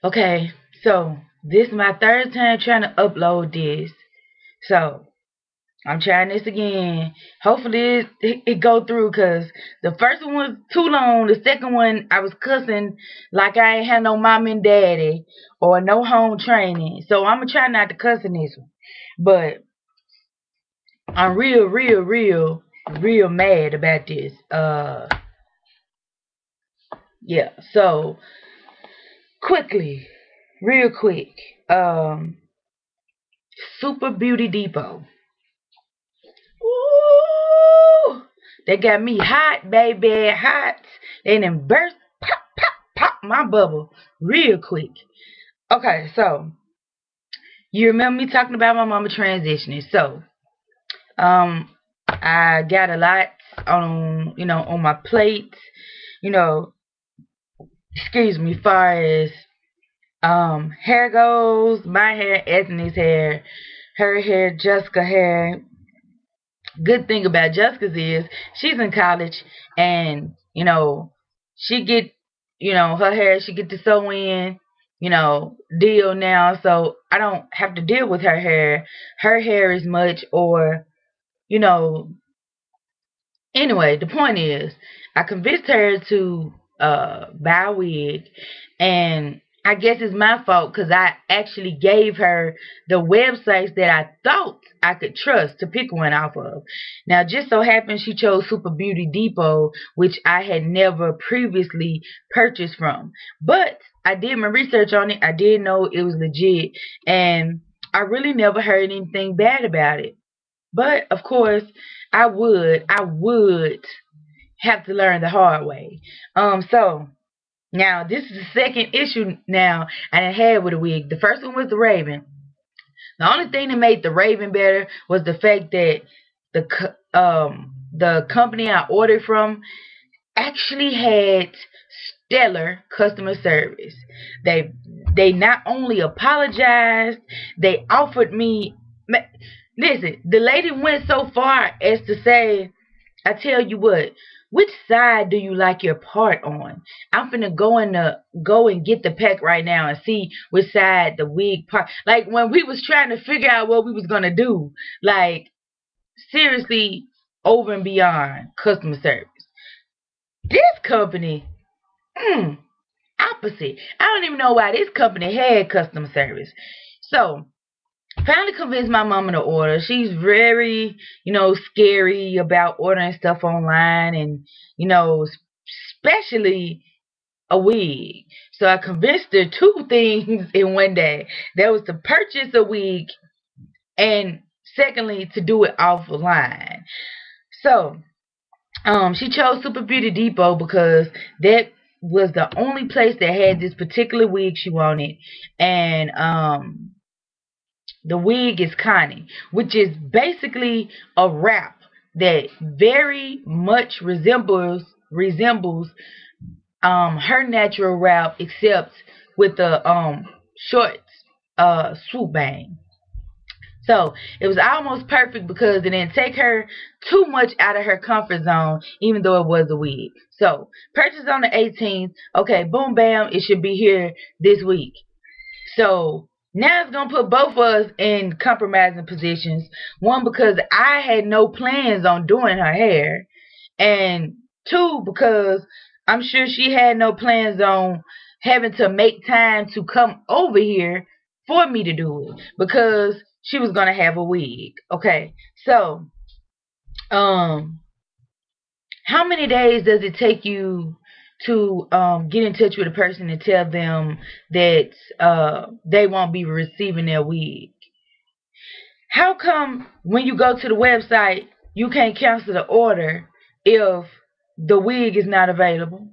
Okay, so this is my third time trying to upload this. So I'm trying this again. Hopefully it go through, because the first one was too long. The second one I was cussing like I ain't had no mom and daddy or no home training. So I'm gonna try not to cuss in this one. But I'm real mad about this. Yeah. So quickly, real quick. Super Beauty Depot. Ooh, they got me hot, baby, hot. They done burst, pop my bubble real quick. Okay, so you remember me talking about my mama transitioning. So, um, I got a lot on my plate. You know, excuse me, far as hair goes, my hair, Anthony's hair, her hair, Jessica hair. Good thing about Jessica's is she's in college, and she get her hair, she get to sew in, deal now, so I don't have to deal with her hair as much, or you know anyway, the point is, I convinced her to buy a wig, and I guess it's my fault because I actually gave her the websites that I thought I could trust to pick one off of. Now, just so happens she chose Super Beauty Depot, which I had never previously purchased from. But I did my research on it. I did know it was legit, and I really never heard anything bad about it. But of course, I would have to learn the hard way. So now this is the second issue now I had with a wig. The first one was the Raven. The only thing that made the Raven better was the fact that the company I ordered from actually had stellar customer service. They not only apologized, they offered me. Listen, the lady went so far as to say, I tell you what, which side do you like your part on? I'm finna go and get the pack right now and see which side the wig part. Like when we was trying to figure out what we was gonna do, like seriously, over and beyond customer service. This company, mm, opposite. I don't even know why this company had customer service. So finally convinced my mama to order. She's very, scary about ordering stuff online, and, especially a wig. So I convinced her two things in one day. That was to purchase a wig, and secondly to do it offline. So she chose Super Beauty Depot because that was the only place that had this particular wig she wanted. And the wig is Connie, which is basically a wrap that very much resembles her natural wrap, except with the short swoop bang. So it was almost perfect because it didn't take her too much out of her comfort zone, even though it was a wig. So purchase on the 18th. Okay, boom, bam, it should be here this week. So now it's gonna put both of us in compromising positions. One, because I had no plans on doing her hair, and two, because I'm sure she had no plans on having to make time to come over here for me to do it, because she was gonna have a wig. Okay, so um how many days does it take you to get in touch with a person and tell them that they won't be receiving their wig? How come when you go to the website you can't cancel the order if the wig is not available?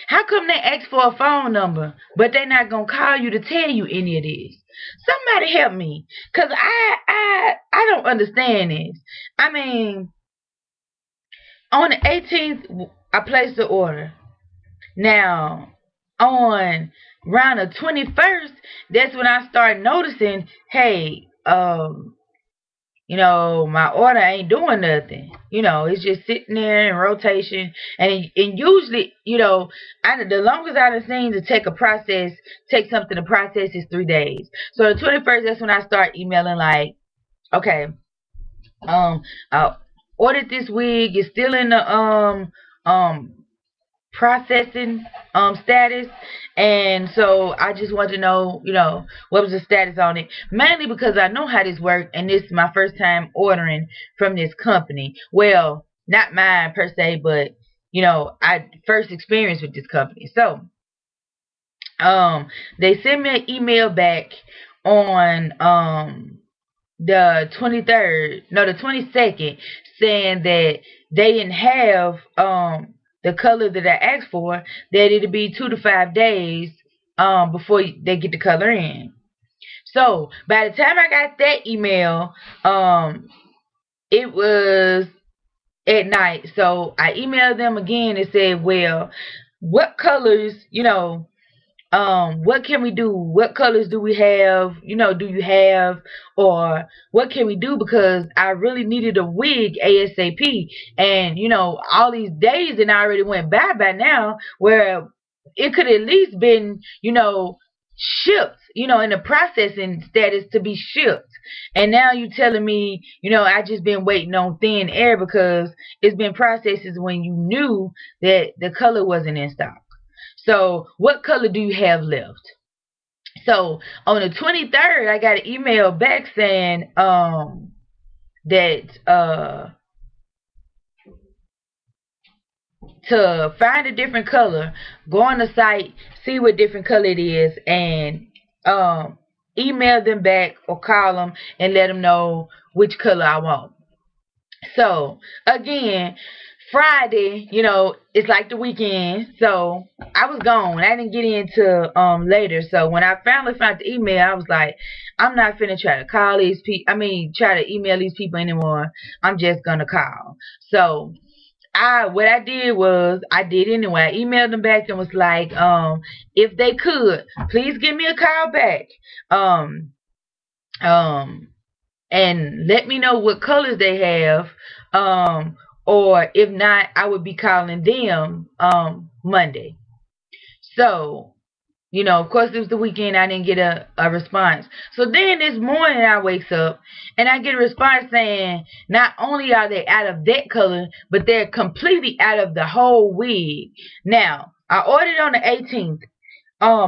How come they ask for a phone number but they're not gonna call you to tell you any of this? Somebody help me, cause I don't understand this. I mean, on the 18th, I placed the order. Now, on around the 21st, that's when I started noticing, hey, my order ain't doing nothing. It's just sitting there in rotation. And usually, the longest I've seen to take something to process is 3 days. So the 21st, that's when I start emailing like, okay, I ordered this wig. It's still in the um processing status, and so I just want to know, what was the status on it, mainly because I know how this works, and this is my first time ordering from this company. Well, not mine per se, but I first experience with this company. So they sent me an email back on the 23rd, no, the 22nd, saying that they didn't have the color that I asked for, that it'd be 2 to 5 days before they get the color in. So by the time I got that email, it was at night. So I emailed them again and said, well, what colors, what can we do? What colors do we have? Do you have, or what can we do? Because I really needed a wig ASAP. And, all these days and I already went by now, where it could at least been, shipped, in the processing status to be shipped. And now you telling me, I just been waiting on thin air because it's been processes when you knew that the color wasn't in stock. So what color do you have left? So on the 23rd, I got an email back saying that to find a different color, go on the site, see what different color it is, and email them back or call them and let them know which color I want. So again, Friday, it's like the weekend, so I was gone. I didn't get into later. So when I finally found the email, I was like, I'm not finna try to call these people. Try to email these people anymore. I'm just gonna call. So what I did was, I did anyway. I emailed them back and was like, if they could, please give me a call back. And let me know what colors they have. Or if not, I would be calling them Monday. So, of course it was the weekend. I didn't get a response. So then this morning I wakes up and I get a response saying not only are they out of that color, but they're completely out of the whole wig. Now, I ordered on the 18th.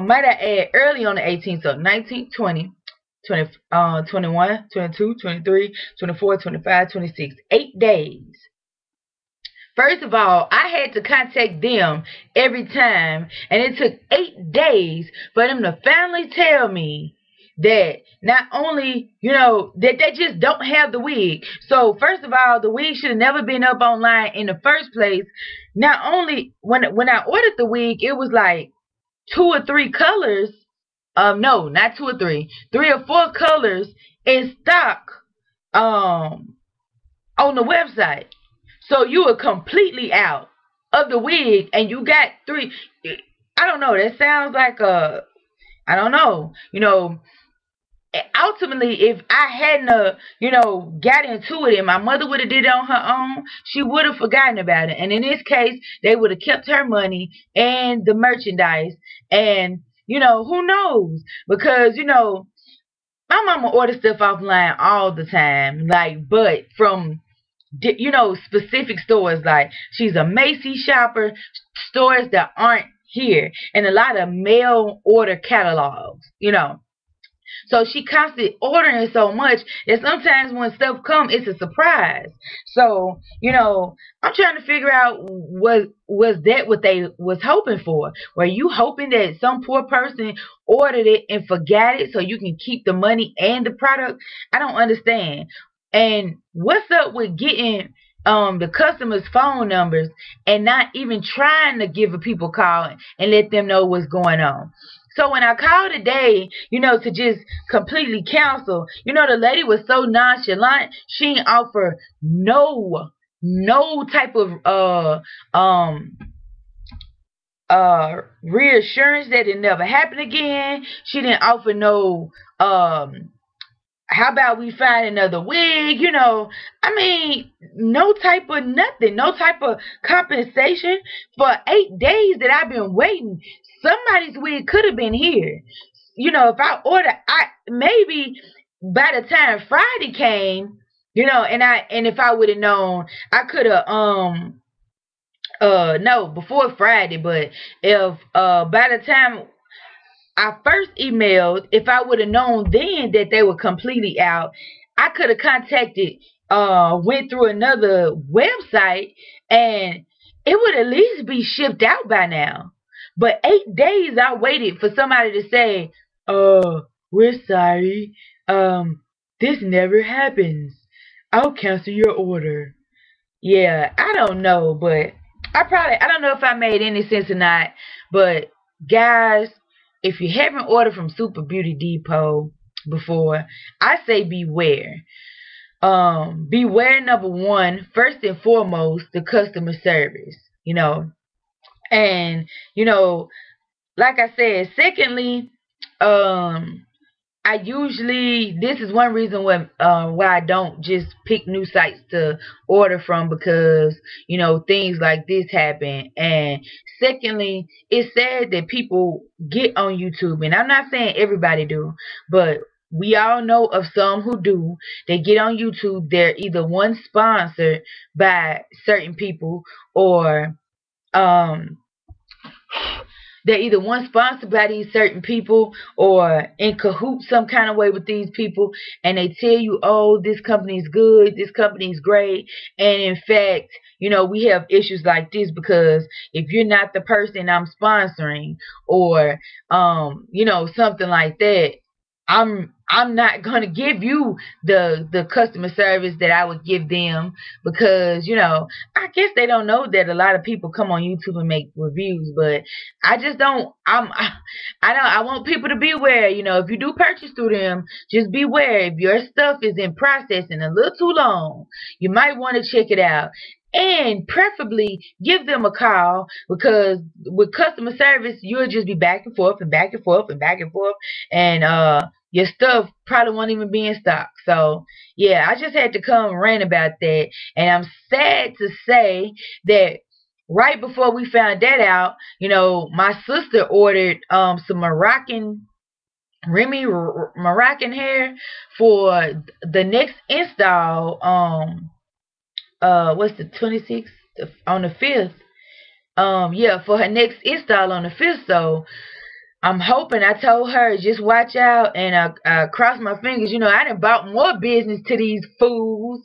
Might I add early on the 18th, so 19, 20, 20, 21, 22, 23, 24, 25, 26. 8 days. First of all, I had to contact them every time, and it took 8 days for them to finally tell me that not only, that they just don't have the wig. So first of all, the wig should have never been up online in the first place. Not only, when I ordered the wig, it was like 2 or 3 colors. No, not 2 or 3. 3 or 4 colors in stock on the website. So you were completely out of the wig, and you got 3. I don't know. That sounds like I don't know. Ultimately, if I hadn't, got into it and my mother would have did it on her own, she would have forgotten about it. And in this case, they would have kept her money and the merchandise. And, who knows? Because, my mama orders stuff offline all the time. But from specific stores. Like, she's a Macy's shopper, stores that aren't here, and a lot of mail order catalogs, So she constantly ordering so much that sometimes when stuff comes, it's a surprise. So, I'm trying to figure out, was that what they was hoping for? Were you hoping that some poor person ordered it and forgot it so you can keep the money and the product? I don't understand. And what's up with getting the customers' phone numbers and not even trying to give a people a call and let them know what's going on? So when I called today, to just completely cancel, the lady was so nonchalant. She didn't offer no type of reassurance that it never happened again. She didn't offer no how about we find another wig? You know, I mean, no type of nothing, no type of compensation for 8 days that I've been waiting. Somebody's wig could have been here. You know, if I order, I maybe by the time Friday came, you know, and if I would have known, I could have no, before Friday, but if by the time I first emailed, if I would have known then that they were completely out, I could have contacted, went through another website, and it would at least be shipped out by now. But 8 days I waited for somebody to say, we're sorry. This never happens. I'll cancel your order. Yeah, I don't know, but I don't know if I made any sense or not, but guys, if you haven't ordered from Super Beauty Depot before, I say beware. Beware, number one, first and foremost, the customer service, you know. And, you know, like I said, secondly, I usually, this is one reason why I don't just pick new sites to order from, because you know things like this happen. And secondly, it's sad that people get on YouTube, and I'm not saying everybody do, but we all know of some who do. They get on YouTube, they're either one sponsored by certain people, or um they're either one sponsored by these certain people or in cahoots some kind of way with these people, and they tell you, oh, this company's good, this company's great, and in fact, you know, we have issues like this because if you're not the person I'm sponsoring, or you know, something like that, I'm not gonna give you the customer service that I would give them, because you know, I guess they don't know that a lot of people come on YouTube and make reviews. But I just don't. I want people to beware. You know, if you do purchase through them, just beware. If your stuff is in processing a little too long, you might want to check it out. And preferably give them a call, because with customer service, you'll just be back and forth and back and forth and back and forth, and your stuff probably won't even be in stock. So yeah, I just had to come rant about that, and I'm sad to say that right before we found that out, you know, my sister ordered some Remy Moroccan hair for the next install. What's the 26th, on the 5th? Yeah, for her next install on the 5th. So I'm hoping, I told her, just watch out, and I cross my fingers. You know, I done bought more business to these fools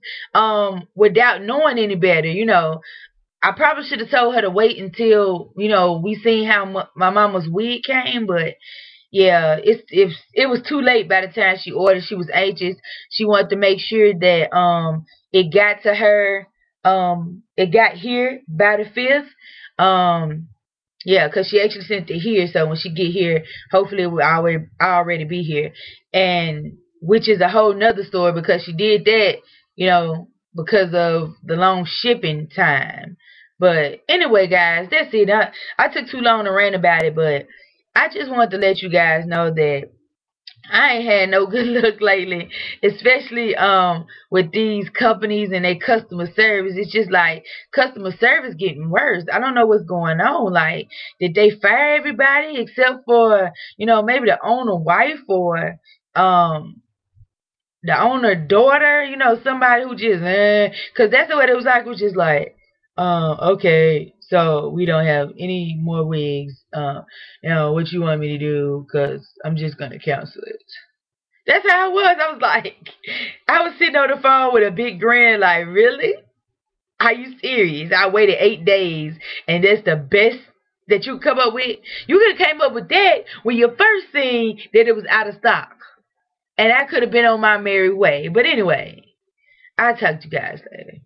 without knowing any better. You know, I probably should have told her to wait until, you know, we seen how my mama's wig came. But yeah, it was too late by the time she ordered. She was anxious. She wanted to make sure that it got to her, it got here by the 5th. Yeah, because she actually sent it here, so when she get here, hopefully it will already be here. And which is a whole nother story, because she did that, you know, because of the long shipping time. But anyway, guys, that's it. I took too long to rant about it, but I just wanted to let you guys know that I ain't had no good luck lately, especially with these companies and their customer service. It's just like customer service getting worse. I don't know what's going on. Like, did they fire everybody except for, you know, maybe the owner wife, or the owner daughter, you know, somebody who just, because that's what it was like. It was just like, okay, so we don't have any more wigs. You know, what you want me to do? Because I'm just going to cancel it. That's how it was. I was like, I was sitting on the phone with a big grin, like, really? Are you serious? I waited 8 days, and that's the best that you come up with? You could have came up with that when you first seen that it was out of stock. And I could have been on my merry way. But anyway, I'll talk to you guys later.